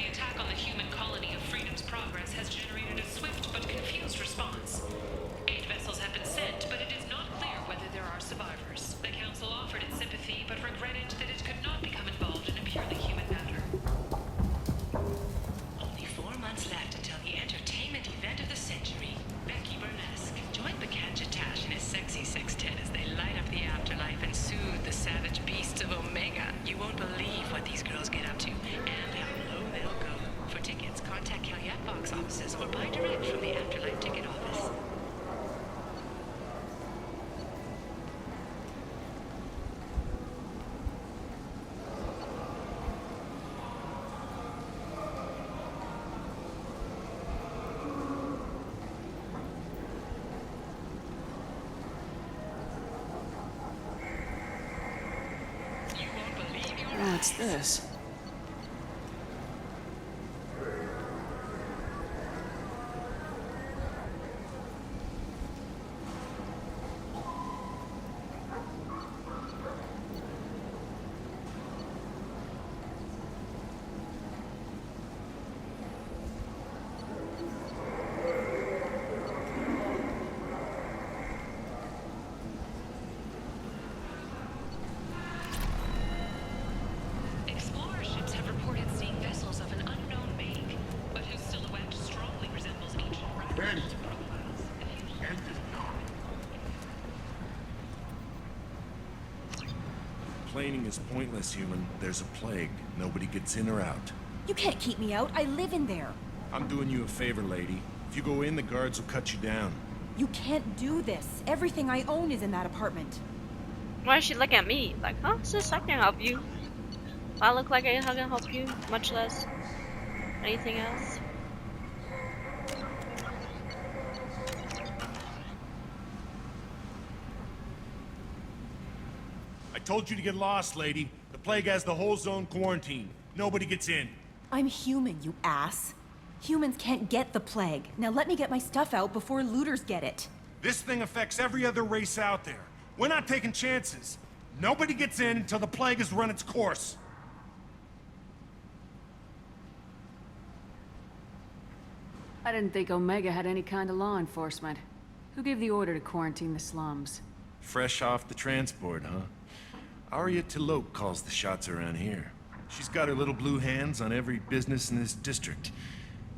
The attack on the human colony of Freedom's Progress has generated a swift but confused response. 8 vessels have been sent, but it is not clear whether there are survivors. The Council offered its sympathy, but regretted that it could not become involved in a purely human matter. Only 4 months left until the entertainment event of the century. Becky Burlesque. Join Bacantatash and his sexy sextet as they light up the afterlife and soothe the savage beasts of Omega. You won't believe what these girls get up to and how low they'll go. For tickets, contact Caillette box offices or buy direct from the Afterlife ticket office. What's this? Complaining is pointless, human. There's a plague. Nobody gets in or out. You can't keep me out. I live in there. I'm doing you a favor, lady. If you go in, the guards will cut you down. You can't do this. Everything I own is in that apartment. Why is she looking at me? Like, huh, sis, I can help you. I look like I can help you, much less anything else. I told you to get lost, lady. The plague has the whole zone quarantined. Nobody gets in. I'm human, you ass. Humans can't get the plague. Now let me get my stuff out before looters get it. This thing affects every other race out there. We're not taking chances. Nobody gets in until the plague has run its course. I didn't think Omega had any kind of law enforcement. Who gave the order to quarantine the slums? Fresh off the transport, huh? Arya Tilok calls the shots around here. She's got her little blue hands on every business in this district.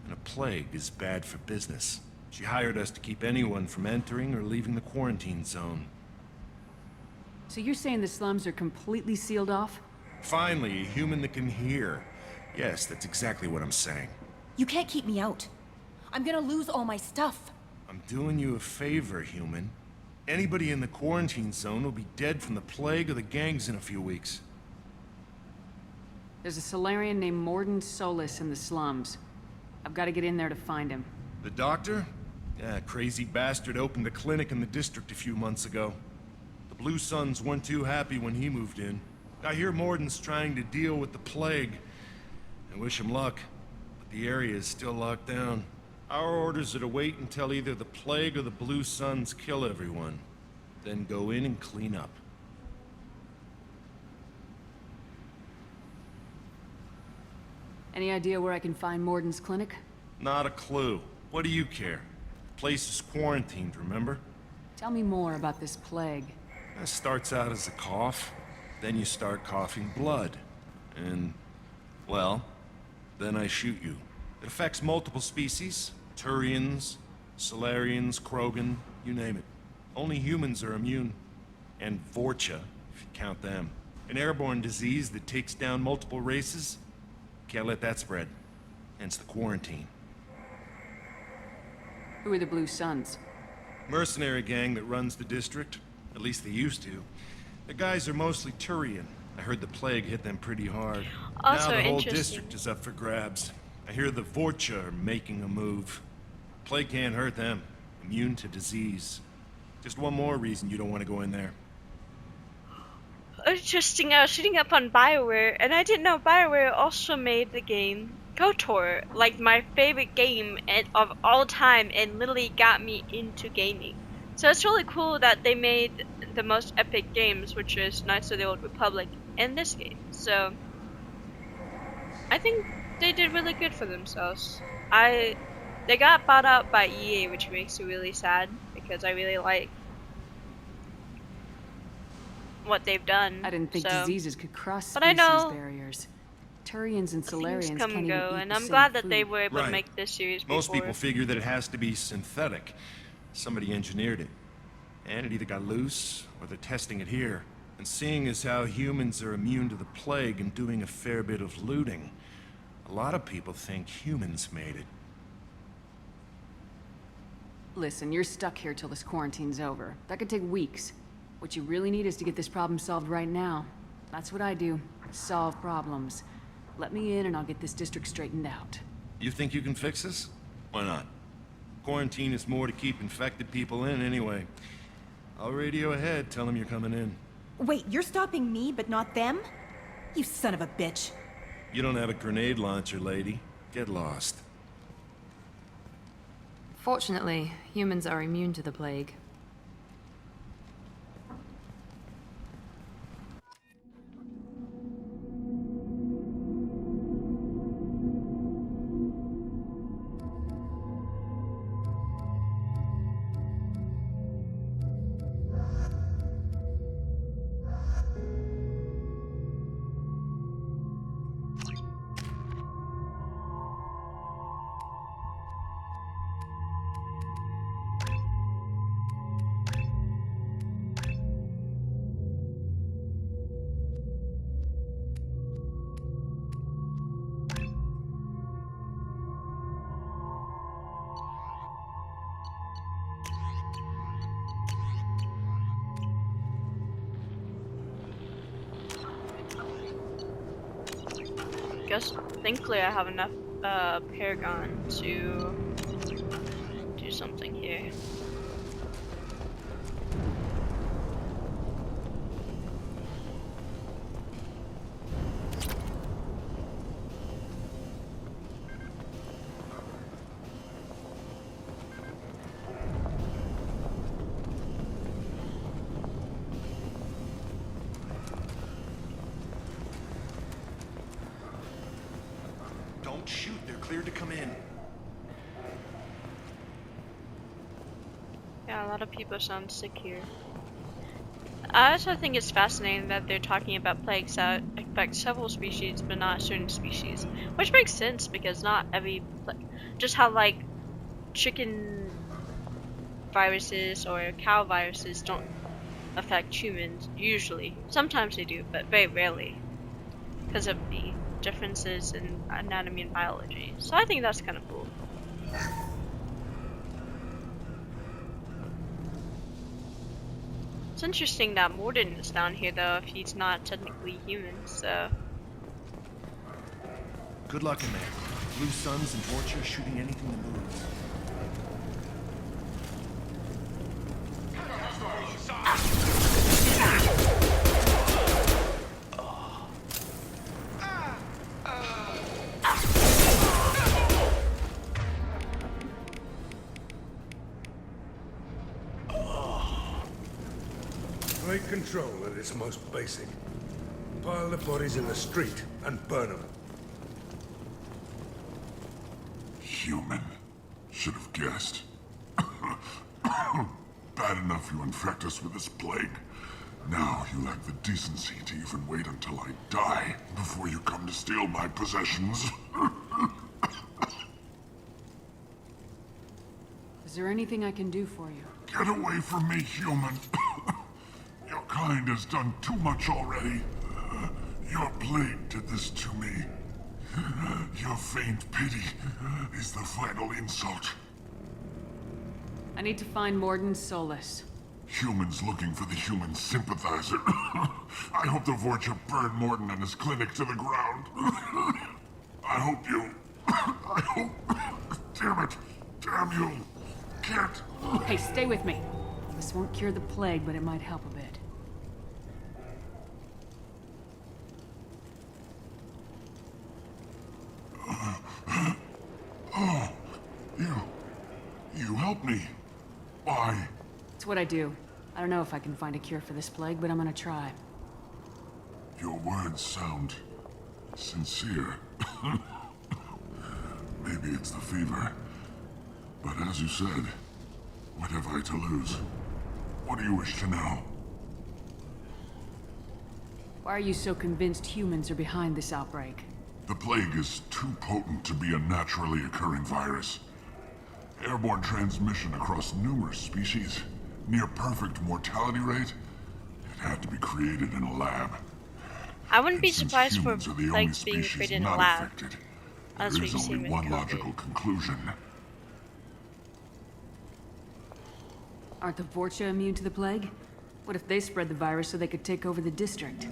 And a plague is bad for business. She hired us to keep anyone from entering or leaving the quarantine zone. So you're saying the slums are completely sealed off? Finally, a human that can hear. Yes, that's exactly what I'm saying. You can't keep me out. I'm gonna lose all my stuff. I'm doing you a favor, human. Anybody in the quarantine zone will be dead from the plague or the gangs in a few weeks. There's a Solarian named Morden Solis in the slums. I've got to get in there to find him. The doctor? Yeah, crazy bastard opened a clinic in the district a few months ago. The Blue Suns weren't too happy when he moved in. I hear Morden's trying to deal with the plague. I wish him luck, but the area is still locked down. Our orders are to wait until either the plague or the Blue Suns kill everyone. Then go in and clean up. Any idea where I can find Morden's clinic? Not a clue. What do you care? The place is quarantined, remember? Tell me more about this plague. It starts out as a cough, then you start coughing blood. And, well, then I shoot you. It affects multiple species. Turians, Solarians, Krogan, you name it. Only humans are immune. And Vorcha, if you count them. An airborne disease that takes down multiple races. Can't let that spread. Hence the quarantine. Who are the Blue Suns? Mercenary gang that runs the district. At least they used to. The guys are mostly Turian. I heard the plague hit them pretty hard. Also now the whole interesting. district is up for grabs. I hear the Vorcha are making a move. Plague can't hurt them. Immune to disease. Just one more reason you don't want to go in there. Interesting, I was reading up on BioWare, and I didn't know BioWare also made the game KOTOR, like my favorite game of all time, and literally got me into gaming. So it's really cool that they made the most epic games, which is Knights of the Old Republic, and this game. So I think they did really good for themselves. They got bought out by EA, which makes me really sad because I really like what they've done. I didn't think so. diseases could cross But I species know barriers. Turians and things Solarians come can't and even go, eat and the I'm same glad that they food. were able to Right. make this series before. Most people figure that it has to be synthetic. Somebody engineered it. And it either got loose, or they're testing it here. And seeing as how humans are immune to the plague and doing a fair bit of looting, a lot of people think humans made it. Listen, you're stuck here till this quarantine's over. That could take weeks. What you really need is to get this problem solved right now. That's what I do. Solve problems. Let me in and I'll get this district straightened out. You think you can fix this? Why not? Quarantine is more to keep infected people in anyway. I'll radio ahead, tell them you're coming in. Wait, you're stopping me, but not them? You son of a bitch. You don't have a grenade launcher, lady. Get lost. Fortunately, humans are immune to the plague. Thankfully I have enough Paragon to do something here. Don't shoot, they're cleared to come in. Yeah, a lot of people sound sick here. I also think it's fascinating that they're talking about plagues that affect several species but not certain species. Which makes sense because not every just how like chicken viruses or cow viruses don't affect humans usually. Sometimes they do, but very rarely. Because of the differences in anatomy and biology. So I think that's kind of cool. It's interesting that Morden is down here though if he's not technically human, so... Good luck in there. Blue suns and torture shooting anything that moves. Take control at its most basic. Pile the bodies in the street and burn them. Human. Should have guessed. Bad enough you infect us with this plague. Now you lack the decency to even wait until I die before you come to steal my possessions. Is there anything I can do for you? Get away from me, human. Your kind has done too much already. Your plague did this to me. Your faint pity is the final insult. I need to find Morden Solus. Humans looking for the human sympathizer. I hope the Vorcha burned Morton and his clinic to the ground. I hope you... I hope... Damn it. Damn you. Can't... Hey, stay with me. This won't cure the plague, but it might help a bit. Oh, you helped me. Why? It's what I do. I don't know if I can find a cure for this plague, but I'm gonna try. Your words sound sincere. Maybe it's the fever. But as you said, what have I to lose? What do you wish to know? Why are you so convinced humans are behind this outbreak? The plague is too potent to be a naturally occurring virus. Airborne transmission across numerous species, near perfect mortality rate. It had to be created in a lab. I wouldn't be And since surprised for humans are the only like being species created in a not lab. affected, As there we've is seen only with one COVID. logical conclusion. Aren't the Vorcha immune to the plague? What if they spread the virus so they could take over the district?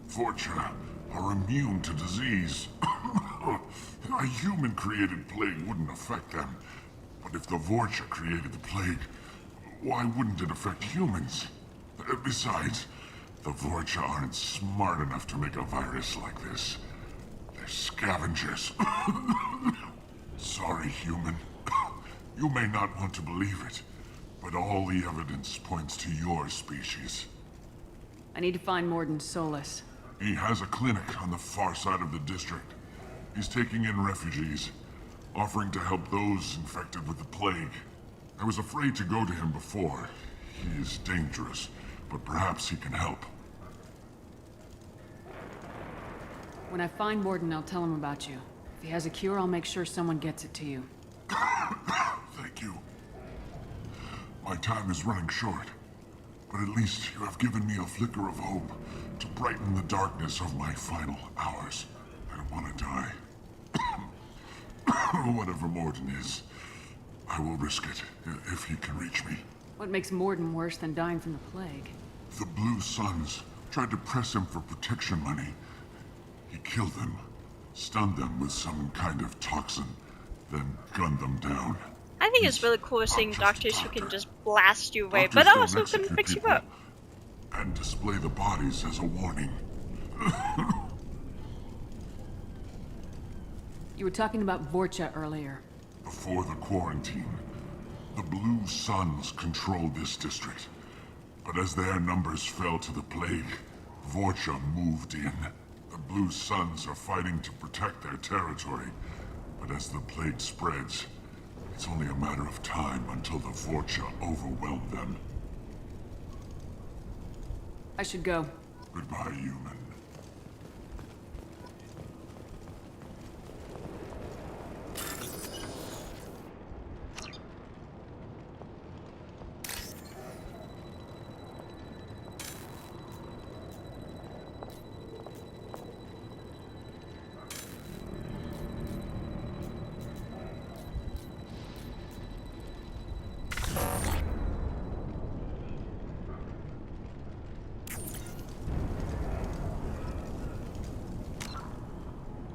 Vorcha are immune to disease. A human-created plague wouldn't affect them. But if the Vorcha created the plague, why wouldn't it affect humans? Besides, the Vorcha aren't smart enough to make a virus like this. They're scavengers. Sorry, human. You may not want to believe it, but all the evidence points to your species. I need to find Morden Solus. He has a clinic on the far side of the district. He's taking in refugees, offering to help those infected with the plague. I was afraid to go to him before. He is dangerous, but perhaps he can help. When I find Morden, I'll tell him about you. If he has a cure, I'll make sure someone gets it to you. Thank you. My time is running short, but at least you have given me a flicker of hope to brighten the darkness of my final hours. I don't want to die. Whatever Morden is, I will risk it if he can reach me. What makes Morden worse than dying from the plague? The Blue Suns tried to press him for protection money. He killed them, stunned them with some kind of toxin, then gunned them down. I think it's really cool seeing just a doctors who can doctor. just blast you away, Doctors but don't also can execute fix you people up. and display the bodies as a warning. You were talking about Vorcha earlier. Before the quarantine, the Blue Suns controlled this district. But as their numbers fell to the plague, Vorcha moved in. The Blue Suns are fighting to protect their territory. But as the plague spreads, it's only a matter of time until the Vorcha overwhelm them. I should go. Goodbye, human.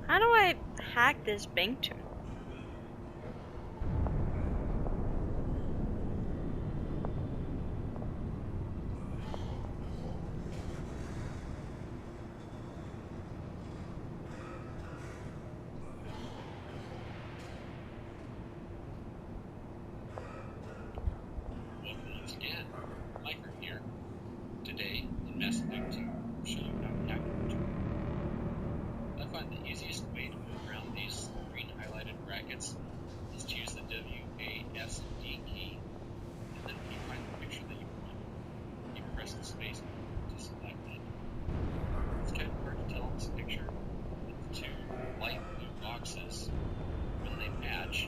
How do I hack this bank terminal? Welcome once again. Micro here. Today, in Mass Effect 2, we'll show you how to hack the terminal. I find the easiest way to move around these green highlighted brackets is to use the WASD key, and then when you find the picture that you want, you press the space to select it. It's kind of hard to tell in this picture, but the two light blue boxes, when they match,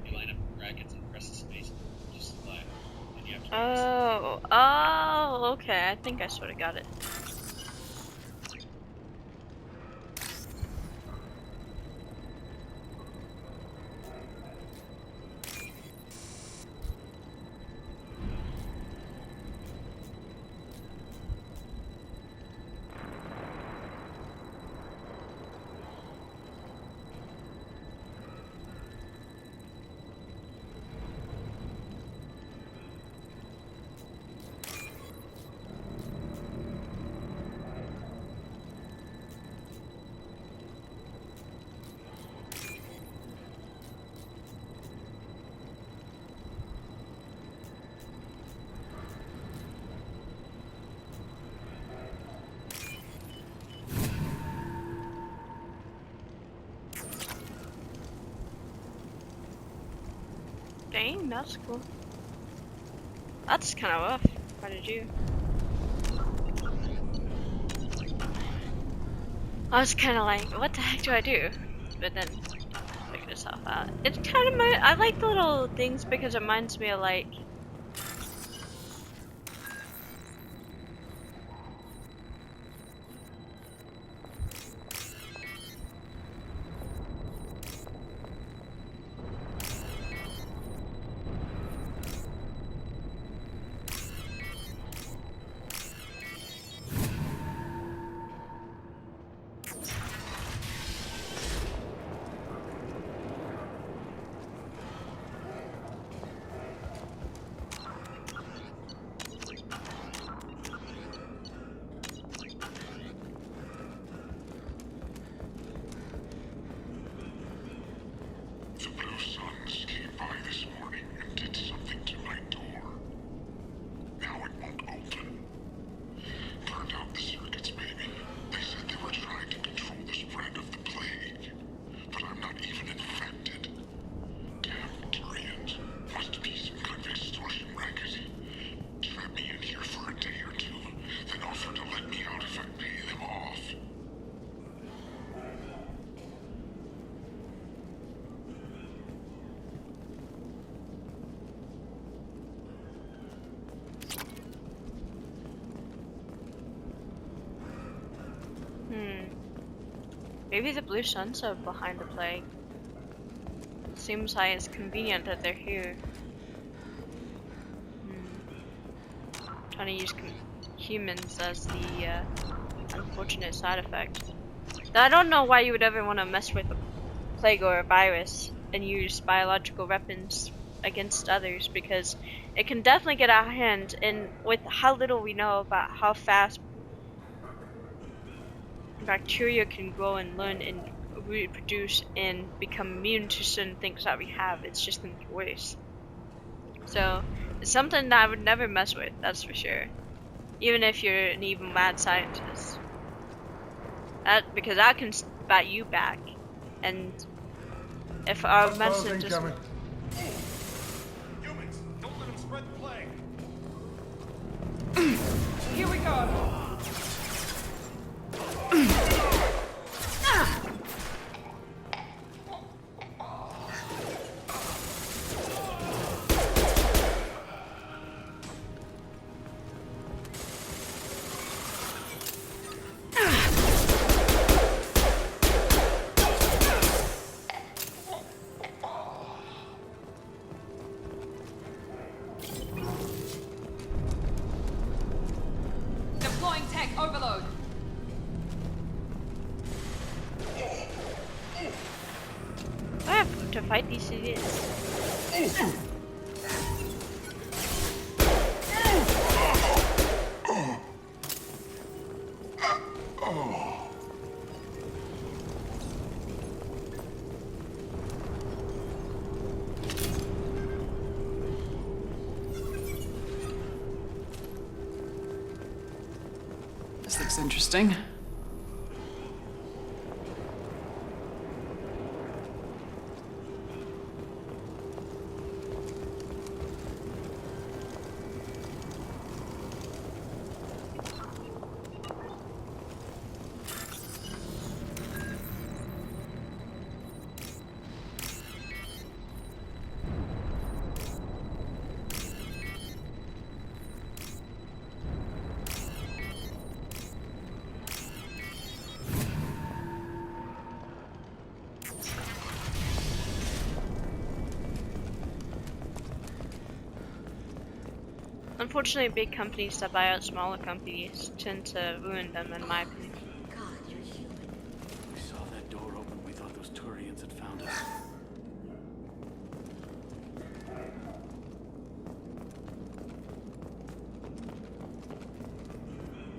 you line up the brackets and press the space to select, and you have to Oh, okay. I think I sort of got it. Dang, that's cool. That's kind of rough. How did you? I was kind of like, what the heck do I do? But then figured itself out. It's kind of I like the little things because it reminds me of like. The Blue Suns came by this morning and did something to my door. Now it won't open. Turned out the circuits, maybe. They said they were trying to control the spread of the plague. But I'm not even infected. Damn Turians. Must be some kind of extortion racket. Trap me in here for a day or two, then offer to let me out if I pay them off. Maybe the Blue Suns are behind the plague. Seems like it's convenient that they're here. Trying to use humans as the unfortunate side effect. Now, I don't know why you would ever want to mess with a plague or a virus and use biological weapons against others, because it can definitely get out of hand, and with how little we know about how fast bacteria can grow and learn and reproduce and become immune to certain things that we have, it's just going to get worse. So it's something that I would never mess with, that's for sure. Even if you're an even mad scientist. Because I can bat you back. And if our medicine just... Humans, don't let them spread the plague. Here we go. Deploying tech overload. I have to fight these idiots. This looks interesting. Unfortunately, big companies that buy out smaller companies tend to ruin them, in my opinion. God, you're human. We saw that door open. We thought those Turians had found us.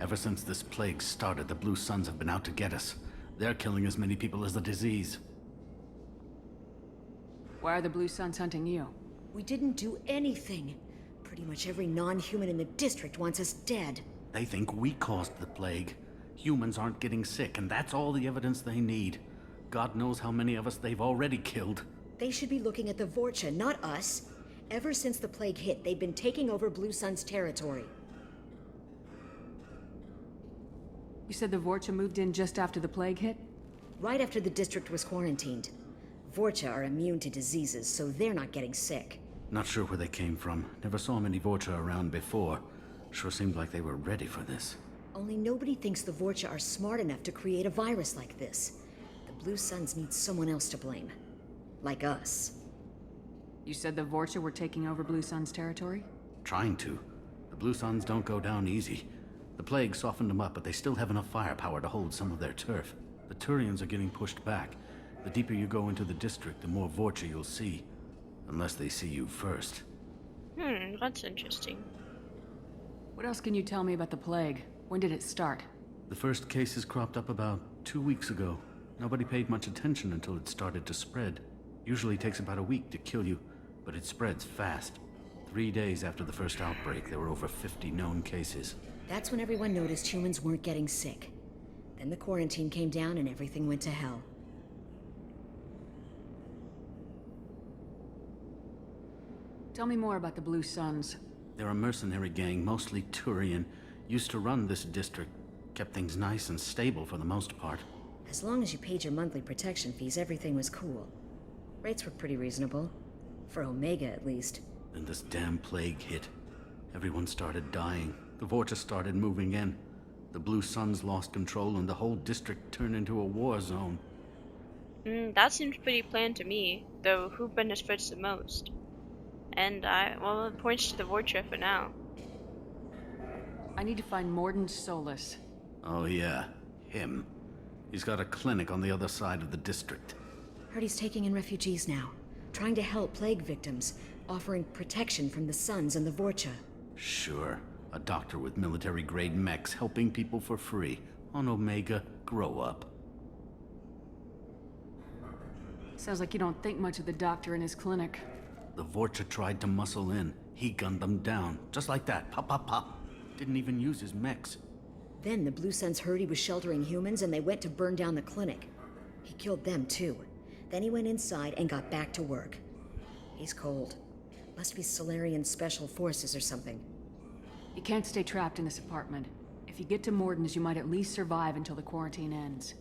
Ever since this plague started, the Blue Suns have been out to get us. They're killing as many people as the disease. Why are the Blue Suns hunting you? We didn't do anything. Pretty much every non-human in the district wants us dead. They think we caused the plague. Humans aren't getting sick, and that's all the evidence they need. God knows how many of us they've already killed. They should be looking at the Vorcha, not us. Ever since the plague hit, they've been taking over Blue Sun's territory. You said the Vorcha moved in just after the plague hit? Right after the district was quarantined. Vorcha are immune to diseases, so they're not getting sick. Not sure where they came from. Never saw many Vorcha around before. Sure seemed like they were ready for this. Only nobody thinks the Vorcha are smart enough to create a virus like this. The Blue Suns need someone else to blame. Like us. You said the Vorcha were taking over Blue Sun's territory? Trying to. The Blue Suns don't go down easy. The plague softened them up, but they still have enough firepower to hold some of their turf. The Turians are getting pushed back. The deeper you go into the district, the more Vorcha you'll see. Unless they see you first. That's interesting. What else can you tell me about the plague? When did it start? The first cases cropped up about 2 weeks ago. Nobody paid much attention until it started to spread. Usually takes about a week to kill you, but it spreads fast. 3 days after the first outbreak, there were over 50 known cases. That's when everyone noticed humans weren't getting sick. Then the quarantine came down and everything went to hell. Tell me more about the Blue Suns. They're a mercenary gang, mostly Turian. Used to run this district. Kept things nice and stable for the most part. As long as you paid your monthly protection fees, everything was cool. Rates were pretty reasonable. For Omega, at least. Then this damn plague hit. Everyone started dying. The Vorcha started moving in. The Blue Suns lost control and the whole district turned into a war zone. That seems pretty planned to me, though who benefits the most? And well, it points to the Vorcha for now. I need to find Morden Solus. Oh yeah, him. He's got a clinic on the other side of the district. Heard he's taking in refugees now. Trying to help plague victims. Offering protection from the Suns and the Vorcha. Sure. A doctor with military-grade mechs helping people for free. On Omega, grow up. Sounds like you don't think much of the doctor in his clinic. The Vorcha tried to muscle in. He gunned them down. Just like that. Pop, pop, pop. Didn't even use his mechs. Then the Blue Suns heard he was sheltering humans and they went to burn down the clinic. He killed them too. Then he went inside and got back to work. He's cold. Must be Solarian Special Forces or something. You can't stay trapped in this apartment. If you get to Morden's, you might at least survive until the quarantine ends.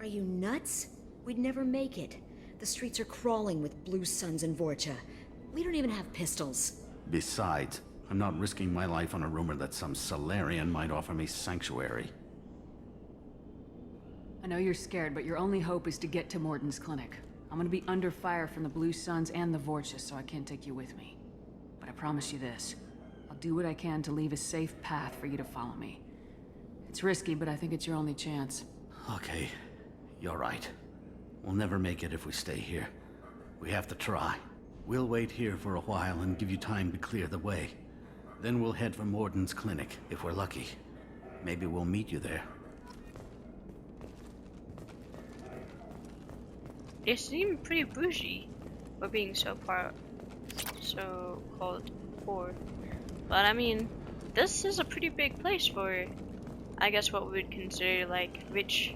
Are you nuts? We'd never make it. The streets are crawling with Blue Suns and Vorcha. We don't even have pistols. Besides, I'm not risking my life on a rumor that some Solarian might offer me sanctuary. I know you're scared, but your only hope is to get to Morden's clinic. I'm gonna be under fire from the Blue Suns and the Vorcha, so I can't take you with me. But I promise you this. I'll do what I can to leave a safe path for you to follow me. It's risky, but I think it's your only chance. Okay, you're right. We'll never make it if we stay here. We have to try. We'll wait here for a while and give you time to clear the way. Then we'll head for Morden's clinic, if we're lucky. Maybe we'll meet you there. They seem pretty bougie for being so-called poor. But I mean, this is a pretty big place for, I guess, what we would consider like rich,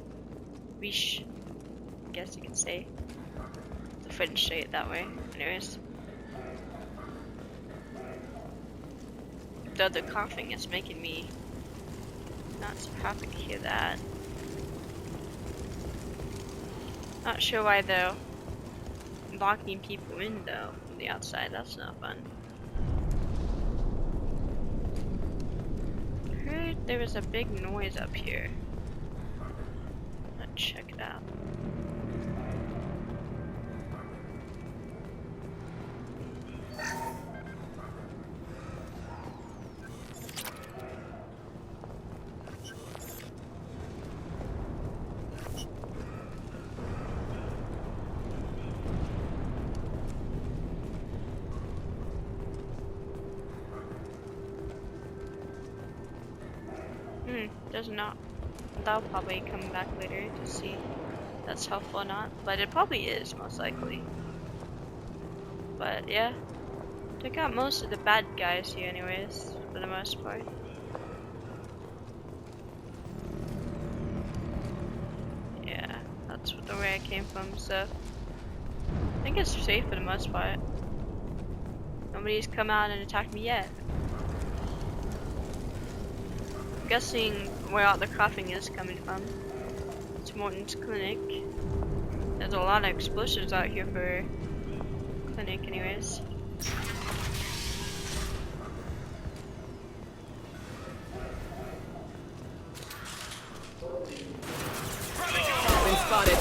I guess you could say. The French say it that way. Anyways. Though the coughing is making me not so happy to hear that. Not sure why they're locking people in though from the outside. That's not fun. Heard there was a big noise up here. Let's check it out. Does not. That'll probably come back later to see if that's helpful or not. But it probably is, most likely. But yeah. Took out most of the bad guys here anyways, for the most part. Yeah, that's the way I came from, so I think it's safe for the most part. Nobody's come out and attacked me yet. I'm guessing where all the coughing is coming from. It's Morton's clinic. There's a lot of explosives out here for clinic anyways. Been spotted.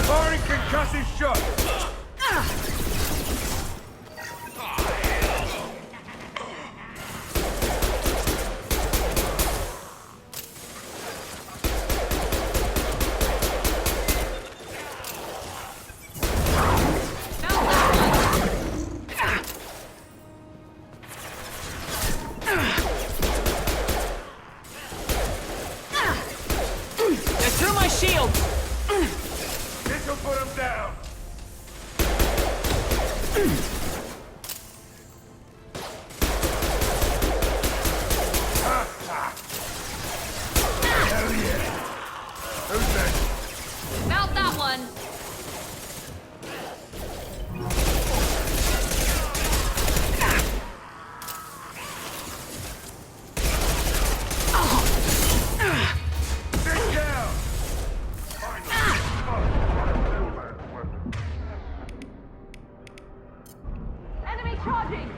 Firing concussive shot! Through my shield! This'll put him down! Hell yeah! Who's next? About that one! Sit down! Enemy charging!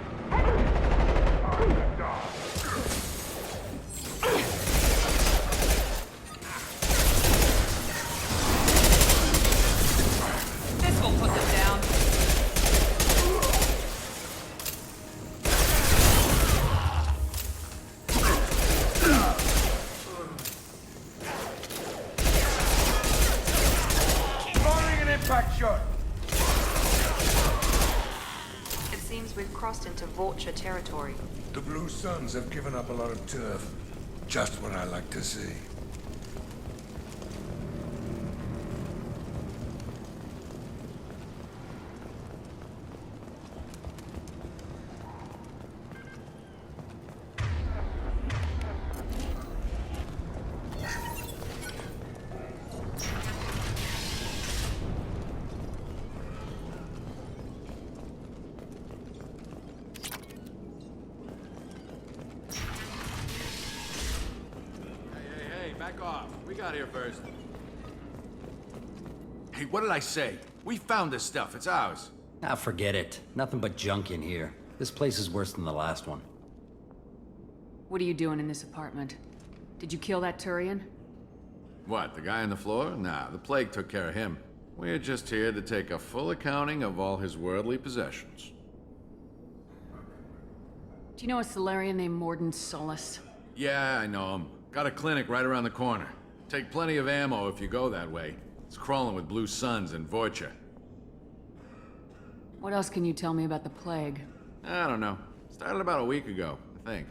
This will put them down. Firing an impact shot! It seems we've crossed into vulture territory. The Blue Suns have given up a lot of turf. Just what I like to see. Hey, back off. We got here first. Hey, what did I say? We found this stuff. It's ours. Ah, forget it. Nothing but junk in here. This place is worse than the last one. What are you doing in this apartment? Did you kill that Turian? What, the guy on the floor? Nah, the plague took care of him. We're just here to take a full accounting of all his worldly possessions. Do you know a Solarian named Morden Solus? Yeah, I know him. Got a clinic right around the corner. Take plenty of ammo if you go that way. It's crawling with Blue Suns and Voiture. What else can you tell me about the plague? I don't know. Started about a week ago, I think.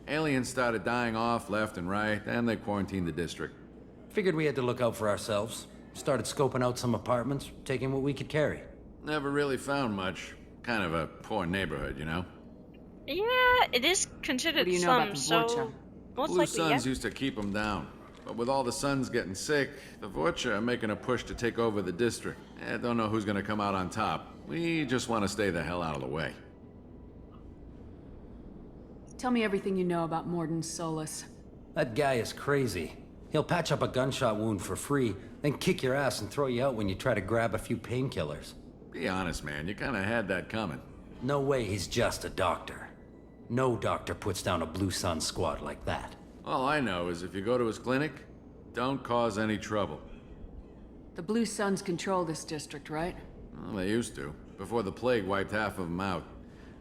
Aliens started dying off left and right, and they quarantined the district. Figured we had to look out for ourselves. Started scoping out some apartments, taking what we could carry. Never really found much. Kind of a poor neighborhood, you know? Yeah, it is considered What do you know some, about the so Vorcha? most Blue likely, Suns yeah. used to keep them down. But with all the Suns getting sick, the Vorcha are making a push to take over the district. Don't know who's gonna come out on top. We just want to stay the hell out of the way. Tell me everything you know about Morden Solus. That guy is crazy. He'll patch up a gunshot wound for free, then kick your ass and throw you out when you try to grab a few painkillers. Be honest, man. You kind of had that coming. No way he's just a doctor. No doctor puts down a Blue Sun squad like that. All I know is if you go to his clinic, don't cause any trouble. The Blue Suns control this district, right? Well, they used to, before the plague wiped half of them out.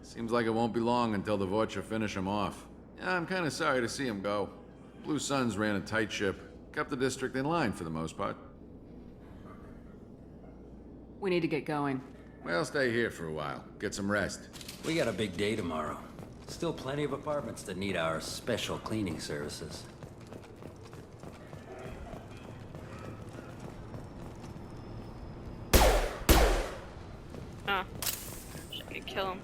Seems like it won't be long until the Vorcha finish him off. Yeah, I'm kind of sorry to see him go. Blue Suns ran a tight ship, kept the district in line for the most part. We need to get going. Well, stay here for a while, get some rest. We got a big day tomorrow. Still plenty of apartments that need our special cleaning services. Oh. Should I kill him?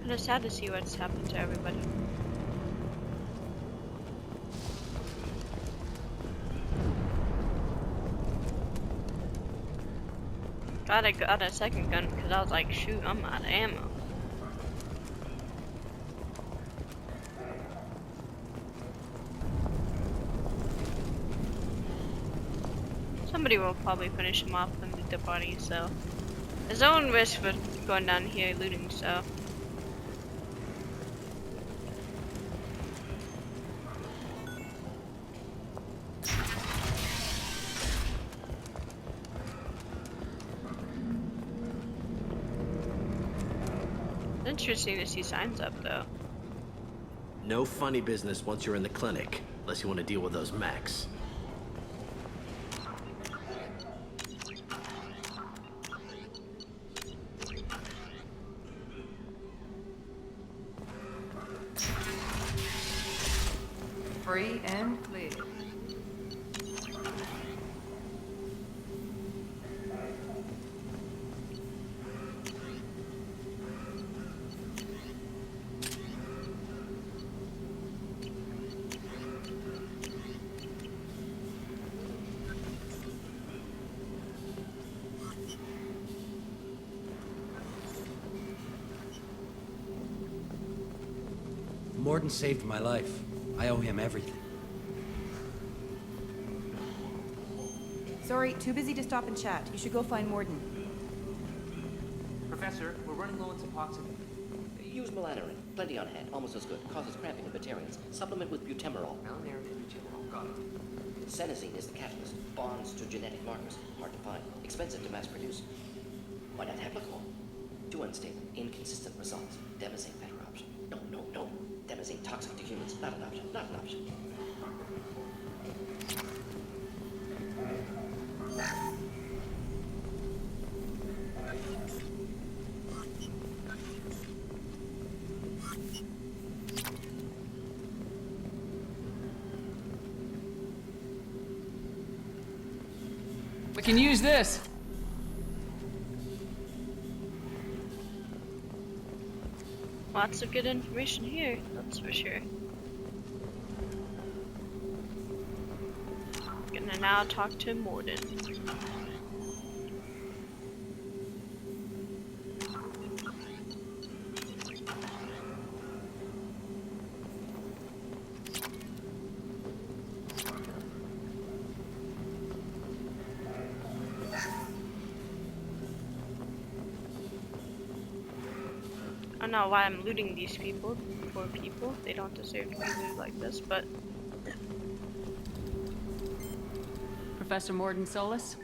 Kinda sad to see what's happened to everybody. Glad I got a second gun because I was like, shoot, I'm out of ammo. Somebody will probably finish him off and loot the body, so there's no own risk for going down here looting, so. Interesting to see signs up though. No funny business once you're in the clinic, unless you want to deal with those mechs. Free and clear. Morden saved my life. I owe him everything. Sorry, too busy to stop and chat. You should go find Morden. Professor, we're running low on Suboxone. Use melanorin. Plenty on hand. Almost as good. Causes cramping in vegetarians. Supplement with butemerol. Melanorin and butemerol. Got it. Senescine is the catalyst. Bonds to genetic markers. Hard to find. Expensive to mass produce. Why not heplicol? Too unstable. Inconsistent results. Demasane better option. No, no, no. Demasane toxic to humans. Not an option. Not an option. We can use this. Lots of good information here, that's for sure. Gonna now talk to Morden. I don't know why I'm looting these people, poor people. They don't deserve to be looted like this, but... Professor Morden Solis?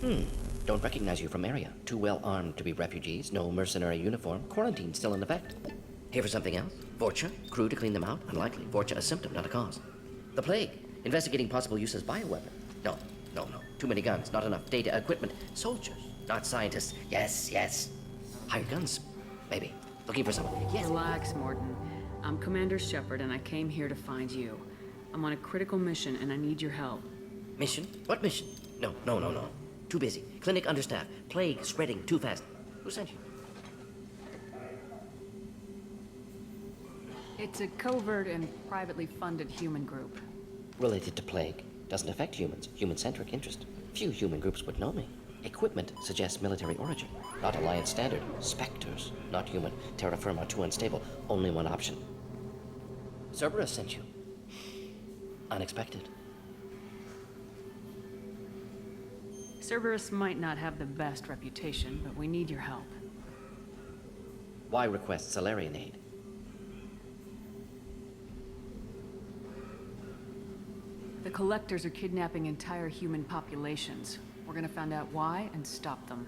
Don't recognize you from area. Too well armed to be refugees. No mercenary uniform. Quarantine still in effect. Here for something else? Vorcha? Crew to clean them out? Unlikely. Vorcha a symptom, not a cause. The plague. Investigating possible use as bioweapon. No, no, no. Too many guns. Not enough data, equipment. Soldiers. Not scientists. Yes, yes. Hired guns. Maybe. Looking for someone. Yes. Relax, Morden. I'm Commander Shepard, and I came here to find you. I'm on a critical mission, and I need your help. Mission? What mission? No, no, no, no. Too busy. Clinic understaffed. Plague spreading too fast. Who sent you? It's a covert and privately funded human group. Related to plague. Doesn't affect humans. Human-centric interest. Few human groups would know me. Equipment suggests military origin. Not Alliance standard. Spectres. Not human. Terra firma too unstable. Only one option. Cerberus sent you. Unexpected. Cerberus might not have the best reputation, but we need your help. Why request Salarian aid? The Collectors are kidnapping entire human populations. We're gonna find out why and stop them.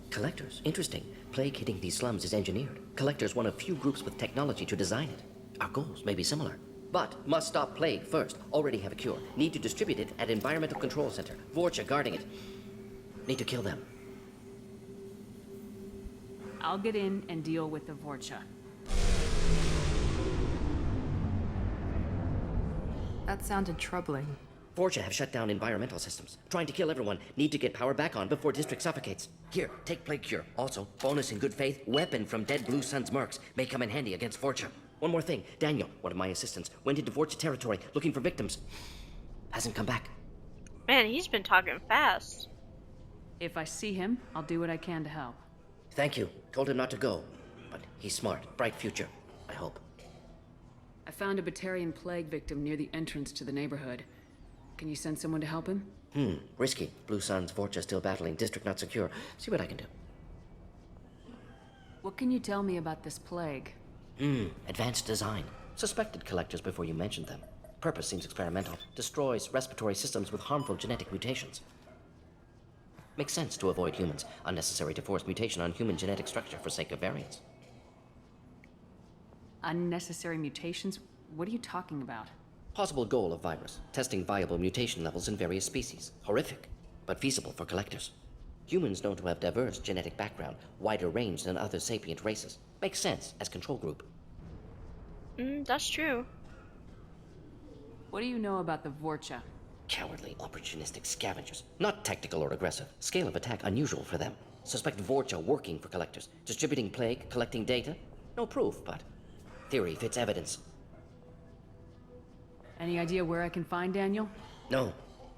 Collectors? Interesting. Plague hitting these slums is engineered. Collectors one of few groups with technology to design it. Our goals may be similar. But must stop plague first. Already have a cure. Need to distribute it at Environmental Control Center. Vorcha guarding it. Need to kill them. I'll get in and deal with the Vorcha. That sounded troubling. Vorcha have shut down environmental systems. Trying to kill everyone. Need to get power back on before district suffocates. Here, take plague cure. Also, bonus in good faith, weapon from dead Blue Sun's mercs. May come in handy against Vorcha. One more thing. Daniel, one of my assistants, went into Vorcha territory looking for victims. Hasn't come back. Man, he's been talking fast. If I see him, I'll do what I can to help. Thank you. Told him not to go. But he's smart. Bright future. I hope. I found a Batarian plague victim near the entrance to the neighborhood. Can you send someone to help him? Risky. Blue Sun's Vorcha still battling. District not secure. See what I can do. What can you tell me about this plague? Advanced design. Suspected collectors before you mentioned them. Purpose seems experimental. Destroys respiratory systems with harmful genetic mutations. Makes sense to avoid humans. Unnecessary to force mutation on human genetic structure for sake of variance. Unnecessary mutations? What are you talking about? Possible goal of virus. Testing viable mutation levels in various species. Horrific, but feasible for collectors. Humans known to have diverse genetic background, wider range than other sapient races. Makes sense as control group. That's true. What do you know about the Vorcha? Cowardly, opportunistic scavengers. Not tactical or aggressive. Scale of attack unusual for them. Suspect Vorcha working for collectors. Distributing plague, collecting data. No proof, but theory fits evidence. Any idea where I can find Daniel? No.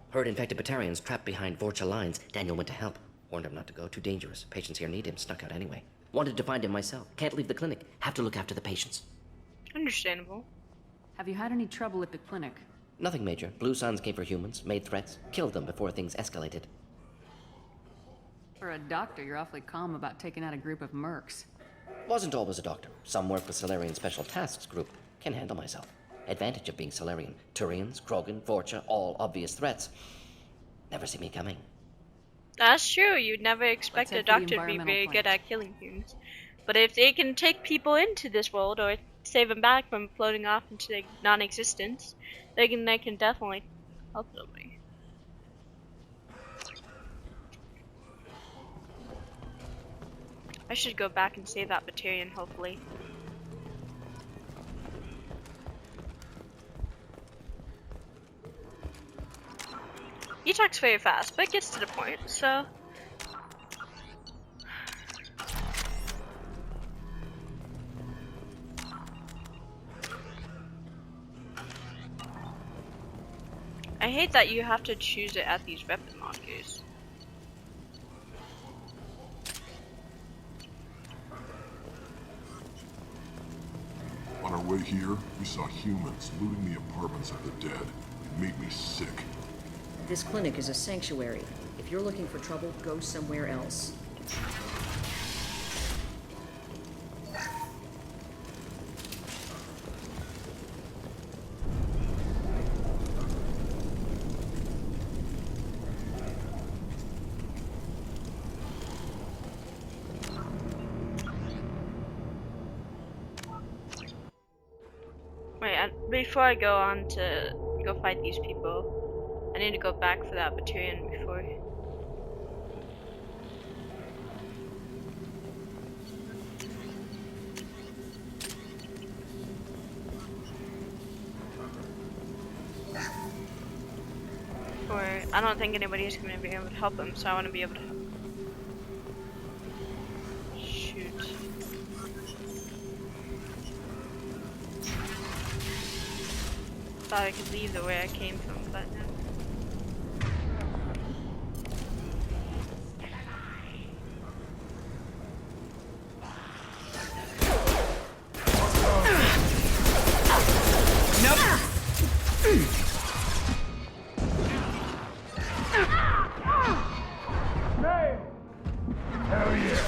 Heard infected Batarians trapped behind Vorcha lines. Daniel went to help. Warned him not to go. Too dangerous. Patients here need him. Snuck out anyway. Wanted to find him myself. Can't leave the clinic. Have to look after the patients. Understandable. Have you had any trouble at the clinic? Nothing major. Blue Suns came for humans, made threats, killed them before things escalated. For a doctor, you're awfully calm about taking out a group of mercs. Wasn't always a doctor. Some work with Solarian Special Tasks Group. Can handle myself. Advantage of being Solarian. Turians, Krogan, Vorcha, all obvious threats. Never see me coming. That's true. You'd never expect a head for the doctor to be environmental very good plant. at killing humans. But if they can take people into this world or save them back from floating off into non-existence, they can definitely help them. I should go back and save that Batarian, hopefully. He talks very fast, but gets to the point, so... I hate that you have to choose it at these weapon lockers. On our way here, we saw humans looting the apartments of the dead. It made me sick. This clinic is a sanctuary. If you're looking for trouble, go somewhere else. Wait, before I go on to go fight these people, I need to go back for that Batarian before. Or I don't think anybody's going to be able to help him, so I want to be able to help. Shoot. Thought I could leave the way I came from, but no. Hell yeah.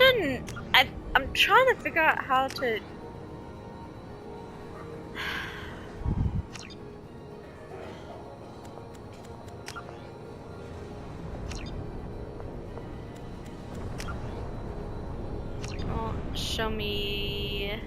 I'm trying to figure out how to. Oh, show me.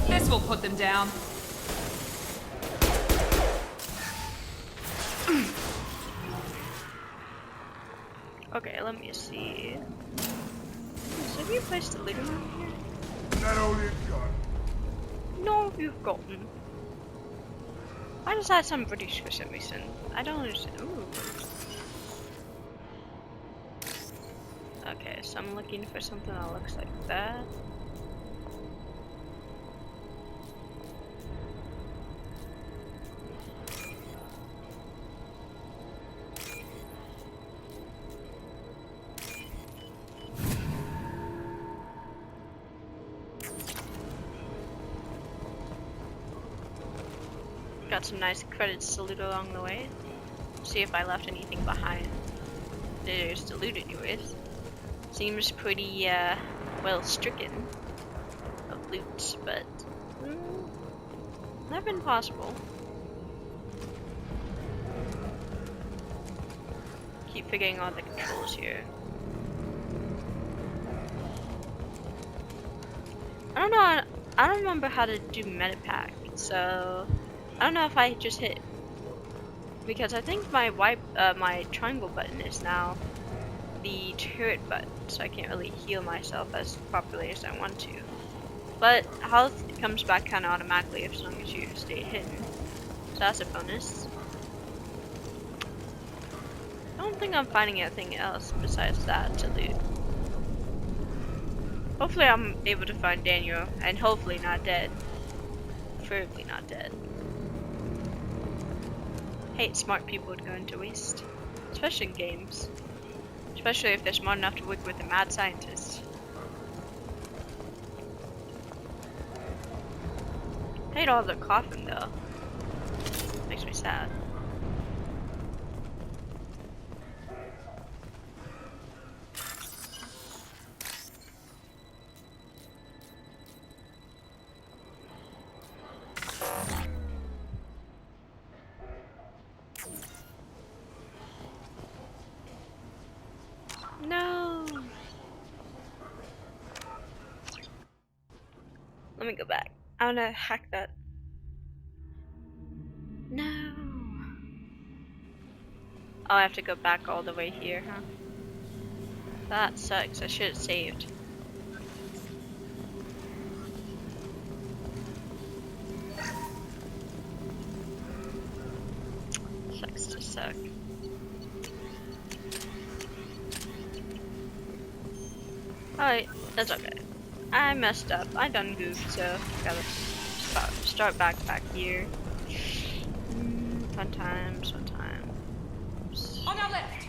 This will put them down. Okay, let me see. So have you placed the leader around here? Not all you've got. No, you've gotten. Why does that sound British for some reason? I don't understand. Ooh. Okay, so I'm looking for something that looks like that. Got some nice credits to loot along the way. See if I left anything behind. There's the loot anyways. Seems pretty well stricken of loot, but never impossible. Keep figuring out the controls here. I don't know. I don't remember how to do metapack, so I don't know if I just hit, because I think my my triangle button is now the turret button, so I can't really heal myself as properly as I want to. But health comes back kind of automatically as long as you stay hidden, so that's a bonus. I don't think I'm finding anything else besides that to loot. Hopefully I'm able to find Daniel, and hopefully not dead. Preferably not dead. Hate smart people would go into waste, especially in games. Especially if they're smart enough to work with a mad scientist. Hate all the coughing though. Makes me sad. No. Let me go back. I wanna hack that. No. Oh, I have to go back all the way here, huh? That sucks. I should have saved. Sucks to suck. Alright, that's okay. I messed up. I done goofed, so gotta start back here. Fun times, fun times. On our left.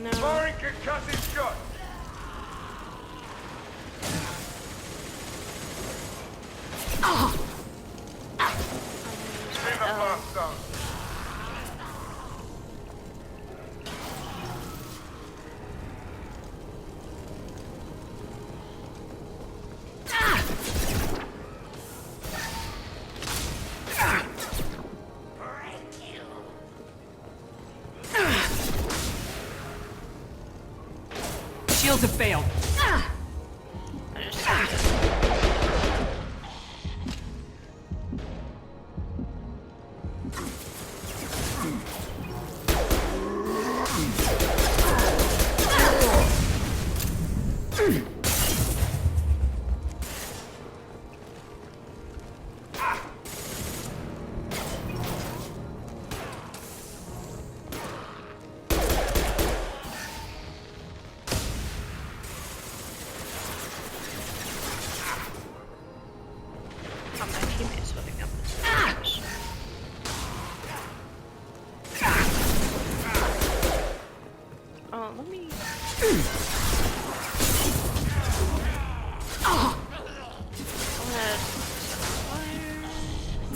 No. Firing concussive shot. Leave a blast zone. have failed.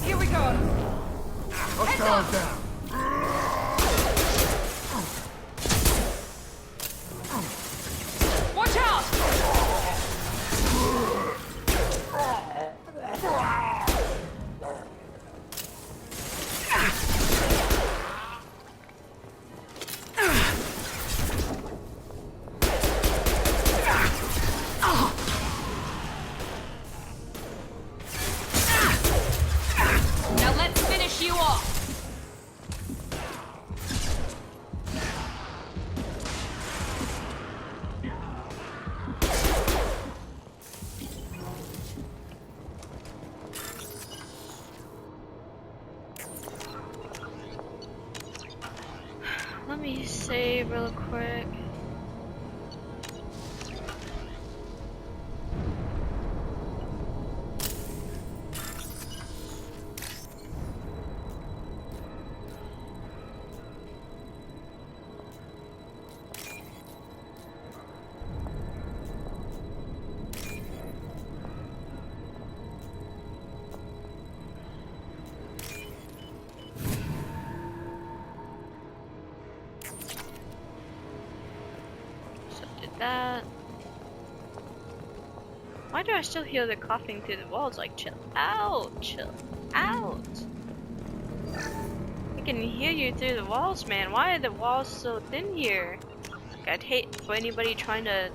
Here we go. Hostiles down. Watch out! Now let's finish you off. Let me save real quick. That. Why do I still hear the coughing through the walls? Like, chill out, chill out. I can hear you through the walls, man. Why are the walls so thin here? Like, I'd hate for anybody trying to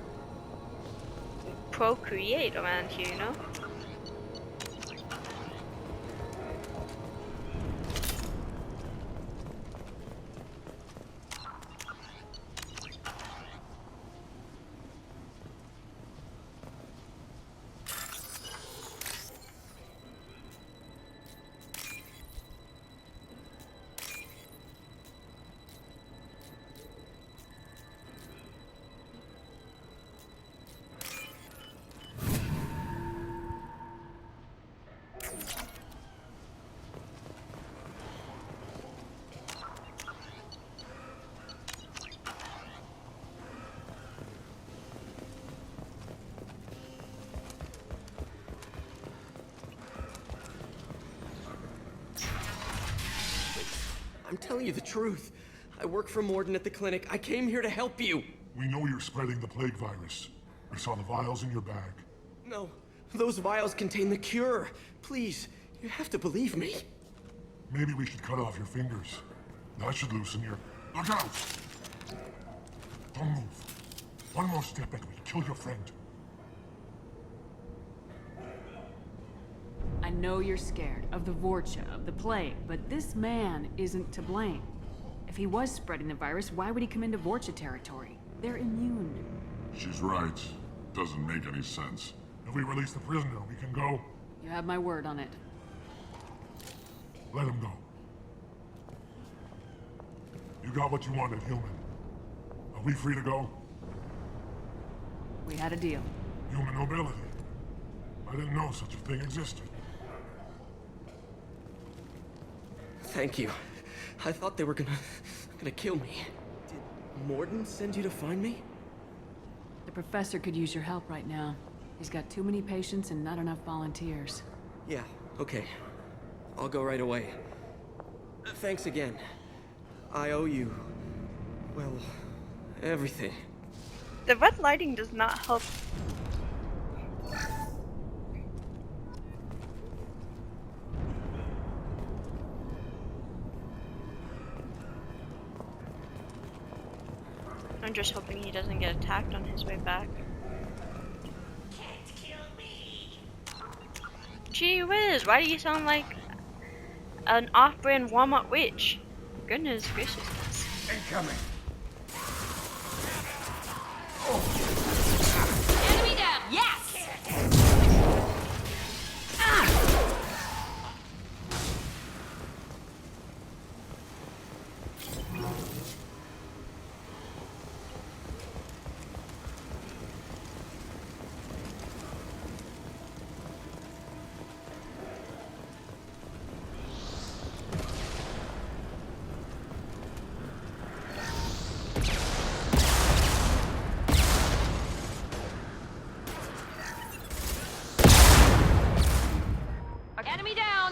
procreate around here, you know? I'm telling you the truth. I work for Morden at the clinic. I came here to help you. We know you're spreading the plague virus. I saw the vials in your bag. No, those vials contain the cure. Please, you have to believe me. Maybe we should cut off your fingers. That should loosen your... Look out! Don't move. One more step and we kill your friend. I know you're scared of the Vorcha, of the plague, but this man isn't to blame. If he was spreading the virus, why would he come into Vorcha territory? They're immune. She's right. Doesn't make any sense. If we release the prisoner, we can go. You have my word on it. Let him go. You got what you wanted, human. Are we free to go? We had a deal. Human nobility. I didn't know such a thing existed. Thank you. I thought they were gonna kill me. Did Morden send you to find me? The professor could use your help right now. He's got too many patients and not enough volunteers. Yeah, okay. I'll go right away. Thanks again. I owe you... well, everything. The red lighting does not help. I'm just hoping he doesn't get attacked on his way back. Gee whiz, why do you sound like an off-brand Walmart witch? Goodness graciousness. Incoming. Enemy down! Yes! Enemy down!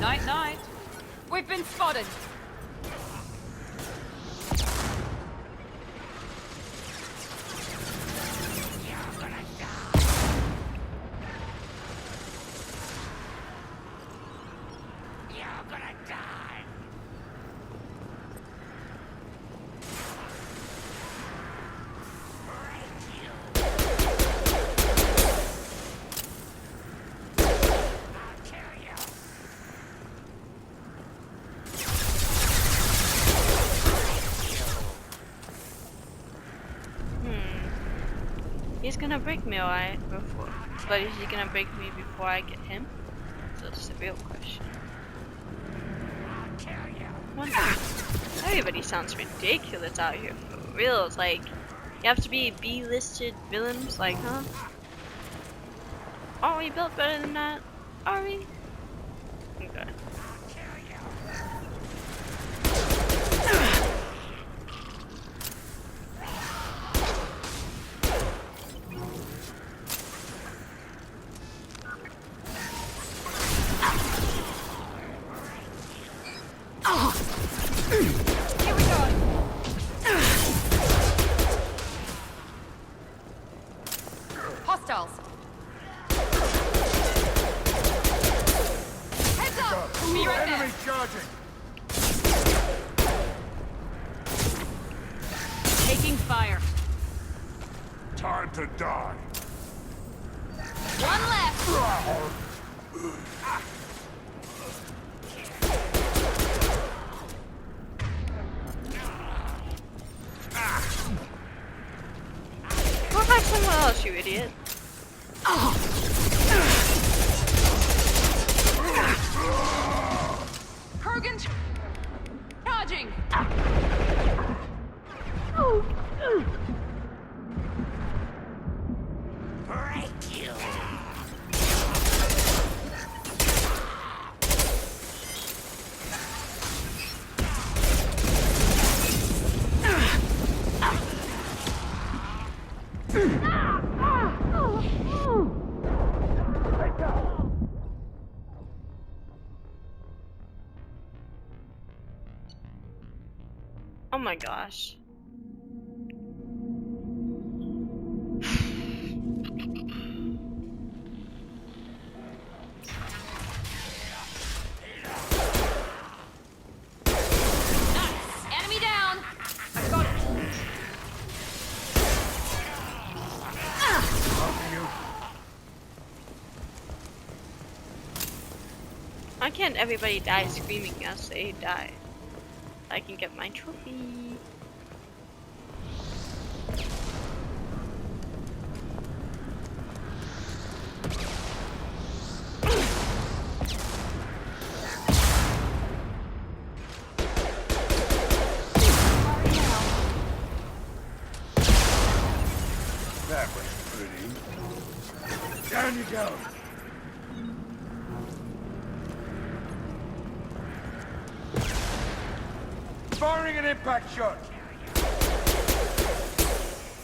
Night, night. We've been spotted. He's gonna break me alright before, but is he gonna break me before I get him? So that's the real question. Wonder. Everybody sounds ridiculous out here for real. It's like you have to be B-listed villains, like, huh? Are we built better than that? Are we? Okay. Hostiles. Heads up! Be right Enemy there. charging. Taking fire. Time to die. One left. Go back somewhere else, you idiot. Kurgan charging. Break you. Oh my gosh. Enemy down. I got it. Why can't everybody die screaming as they die? I can get my trophy. That was pretty. Down you go. Firing an impact shot.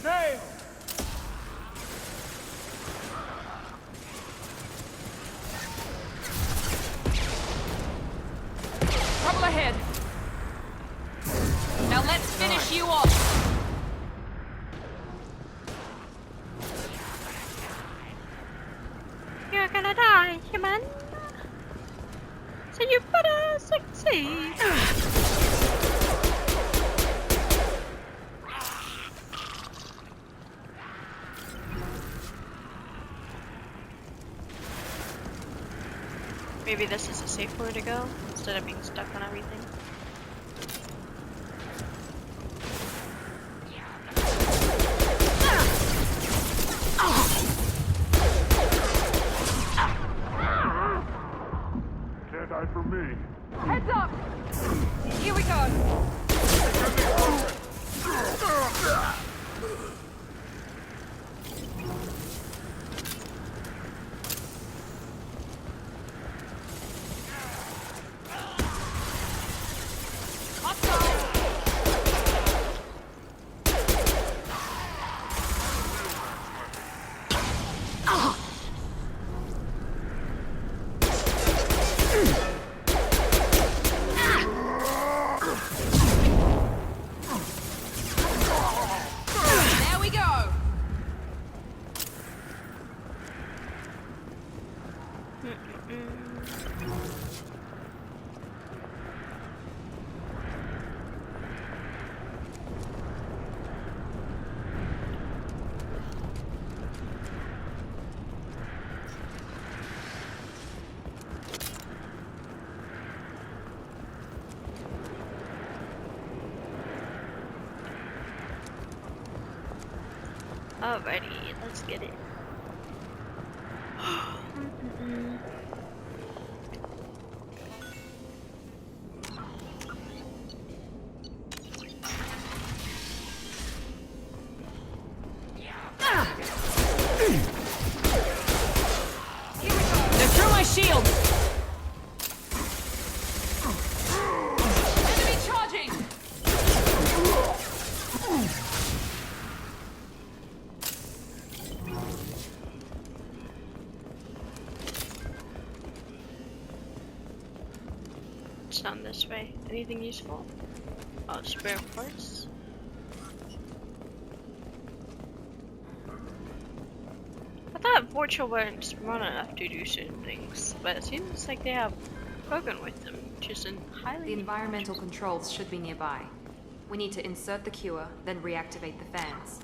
Nail. man. So you better succeed. Maybe this is a safe way to go instead of being stuck on everything. Can't hide from me. Heads up! Here we go! There we go! Alrighty, let's get it. Secure my shield! Enemy charging! It's down this way. Anything useful? Oh, spare parts. I thought Vorcha weren't smart enough to do certain things, but it seems like they have Krogan with them, which is highly. The environmental controls should be nearby. We need to insert the cure, then reactivate the fans.